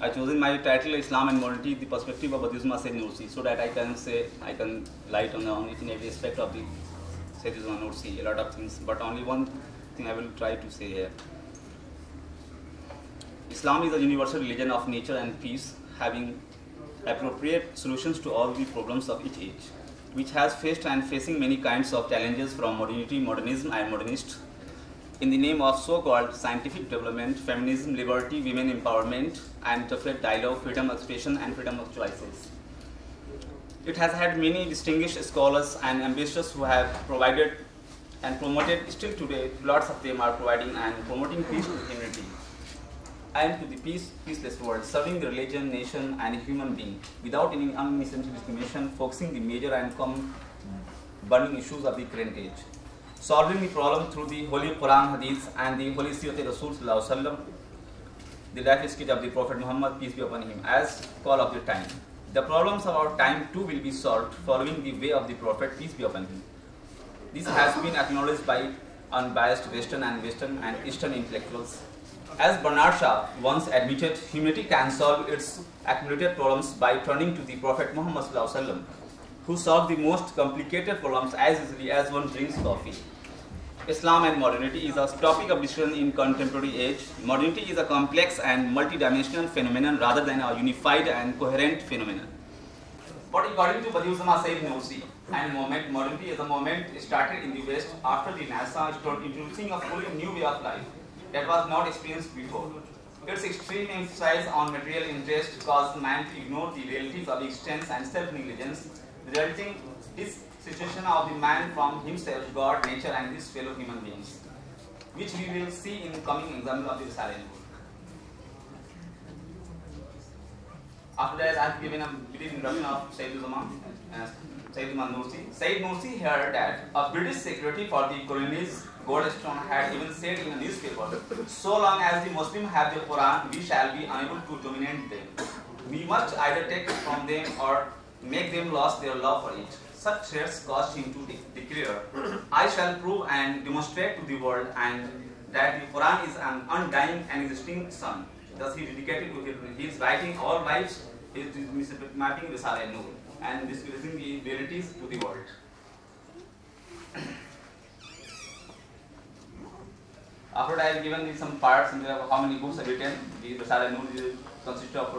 I chosen my title Islam and Modernity, the perspective of Badiuzma Sayyid Nursi, so that I can light on each and every aspect of the Sayyiduzma Nursi, a lot of things, but only one thing I will try to say here. Islam is a universal religion of nature and peace, having appropriate solutions to all the problems of each age, which has faced and facing many kinds of challenges from modernity, modernism and modernists, in the name of so-called scientific development, feminism, liberty, women empowerment, and tough dialogue, freedom of expression, and freedom of choices. It has had many distinguished scholars and ambassadors who have provided and promoted, still today, lots of them are providing and promoting peace to humanity and to the peaceless world, serving the religion, nation, and human being without any unnecessary discrimination, focusing the major and common burning issues of the current age, solving the problem through the Holy Quran, Hadith, and the Holy Sirat Rasul Sallallahu Alaihi Wasallam, the life sketch of the Prophet Muhammad, peace be upon him, as call of the time. The problems of our time too will be solved following the way of the Prophet, peace be upon him. This has been acknowledged by unbiased Western and Eastern intellectuals. As Bernard Shaw once admitted, humanity can solve its accumulated problems by turning to the Prophet Muhammad Sallallahu Alaihi Wasallam, who solved the most complicated problems as easily as one drinks coffee. Islam and modernity is a topic of discussion in contemporary age. Modernity is a complex and multidimensional phenomenon rather than a unified and coherent phenomenon. But according to Badiuzma Sayyid Nursi, modernity is a movement started in the West after the NASA started introducing a fully new way of life that was not experienced before. Its extreme emphasis on material interest caused man to ignore the realities of existence and self-negligence, resulting his situation of the man from himself, God, nature, and his fellow human beings, which we will see in coming example of the Risale. After that, I have given a brief introduction of Sayyiduzma Nursi. Sayyid Nursi heard that a British secretary for the colonies, Goldstone, had even said in a newspaper, "So long as the Muslims have the Quran, we shall be unable to dominate them. We must either take it from them or make them lose their love for it." Such threats caused him to declare, "I shall prove and demonstrate to the world and that the Quran is an undying and existing sun." Thus he dedicated to his writing all lives, his mapping Risale Nur, and disclosing the realities to the world. After that, I have given some parts in how many books are written. The Risale Nur consists of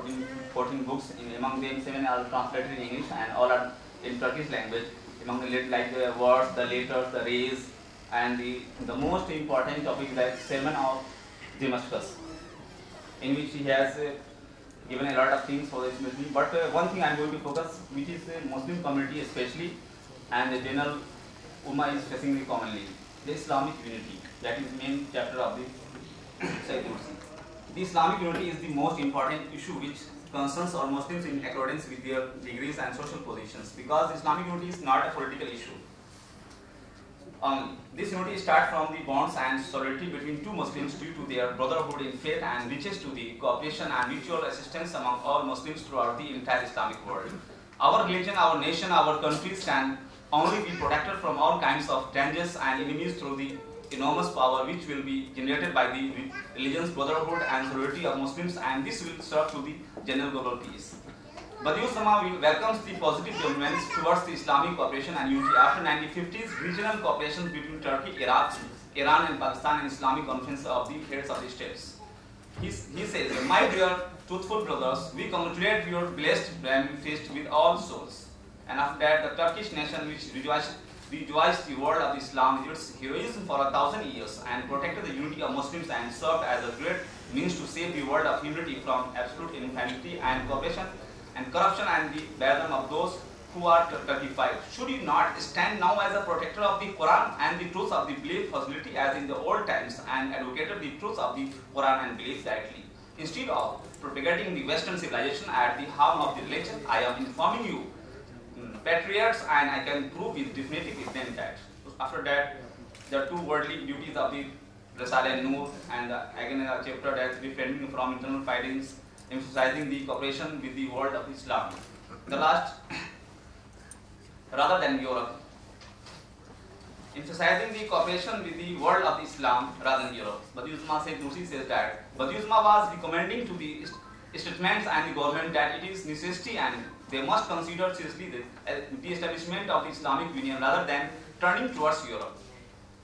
14 books. Among them, 7 are translated in English and all are in Turkish language. Among the like the words, the letters, the rays, and the most important topic is like Sermon of Damascus, in which he has given a lot of things for this Muslim. But one thing I am going to focus, which is the Muslim community especially, and the general Ummah is facing commonly, the Islamic unity. That is the main chapter of the Sayyid Nursi. The Islamic unity is the most important issue which concerns all Muslims in accordance with their degrees and social positions, because Islamic unity is not a political issue. This unity starts from the bonds and solidarity between two Muslims due to their brotherhood in faith and reaches to the cooperation and mutual assistance among all Muslims throughout the entire Islamic world. Our religion, our nation, our countries can only be protected from all kinds of dangers and enemies through the enormous power which will be generated by the religion's brotherhood and solidarity of Muslims, and this will serve to the general global peace. Badiuzma welcomes the positive developments towards the Islamic cooperation and unity after 1950s regional cooperation between Turkey, Iraq, Iran, and Pakistan, and Islamic conference of the heads of the states. He says, "My dear truthful brothers, we congratulate your blessed feast with all souls." And after that, the Turkish nation, which rejoiced the world of Islam with its heroism for 1,000 years and protected the unity of Muslims and served as a great means to save the world of humanity from absolute infidelity and corruption and the burden of those who are terrified. Should you not stand now as a protector of the Quran and the truth of the belief facility as in the old times and advocated the truth of the Quran and belief rightly? Instead of propagating the Western civilization at the harm of the religion, I am informing you, patriots, and I can prove with definitive evidence that. After that, the two worldly duties of the Risale Nur, and again a chapter that refraining from internal fightings, emphasizing the cooperation with the world of Islam. The last, rather than Europe, emphasizing the cooperation with the world of Islam rather than Europe. Badiuzma Sayyid Nursi says that Badiuzma was recommending to the statements and the government that it is necessity and they must consider seriously the establishment of the Islamic Union rather than turning towards Europe.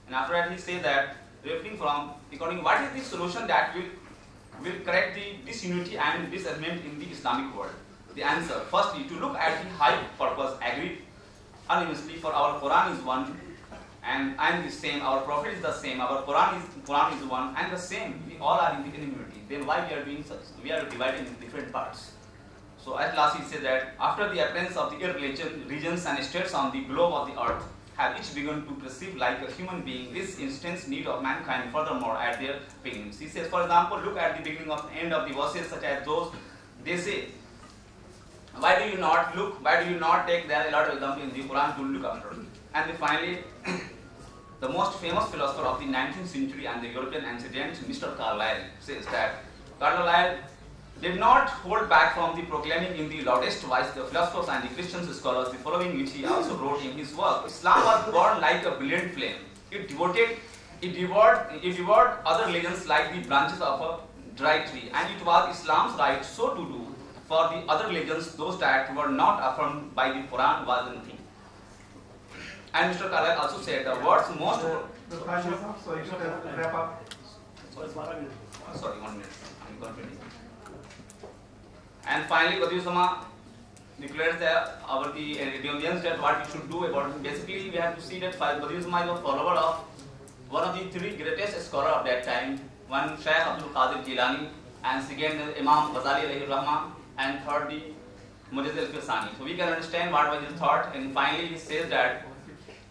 And after that he says that, referring from, according what is the solution that will correct the disunity and disagreement in the Islamic world? The answer, firstly, to look at the high purpose agreed unanimously, for our Quran is one and I am the same, our Prophet is the same, our Quran is one and the same, we all are in the unity. Then why we are doing such? We are divided into different parts. So at last he said that, after the appearance of the regions and states on the globe of the earth have each begun to perceive like a human being this intense need of mankind furthermore at their beginnings. He says, for example, look at the beginning of the end of the verses such as those, they say, why do you not take their allotted example in the Quran to look after? And then finally, the most famous philosopher of the 19th century and the European antecedent, Mr. Carlyle, says that Carlyle did not hold back from the proclaiming in the loudest voice the philosophers and the Christian scholars the following, which he also wrote in his work. Islam was born like a brilliant flame. It devoured other religions like the branches of a dry tree, and it was Islam's right so to do for the other religions. Those that were not affirmed by the Quran was nothing. And Mr. Carlyle also said the words most. The time is up, so you should wrap up. Sorry, 1 minute. I'm continuing. And finally, Badiusama declares that the audience that what we should do about it. Basically, we have to see that Badiusama is a follower of one of the three greatest scholars of that time. One, Shaykh Abdul Qadir Jilani, and second, Imam Ghazali alayhi rahmah, and third, the Mujaddid al-Fisani. So we can understand what was his thought. And finally, he says that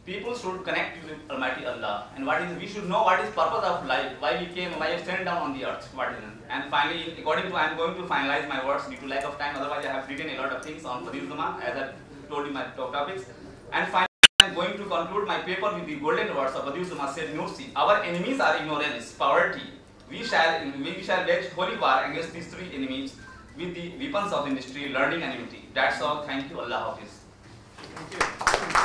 people should connect to the Almighty Allah, and we should know what is purpose of life, why we came, why we stand down on the earth, what is it. And finally, according to, I am going to finalize my words due to lack of time, otherwise I have written a lot of things on Fadil Zaman, as I told you my top topics. And finally, I am going to conclude my paper with the golden words of Fadil Zaman said, Nursi, our enemies are ignorance, poverty. We shall wage holy war against these three enemies with the weapons of industry, learning and unity. That's all. Thank you. Allah Hafiz. Thank you.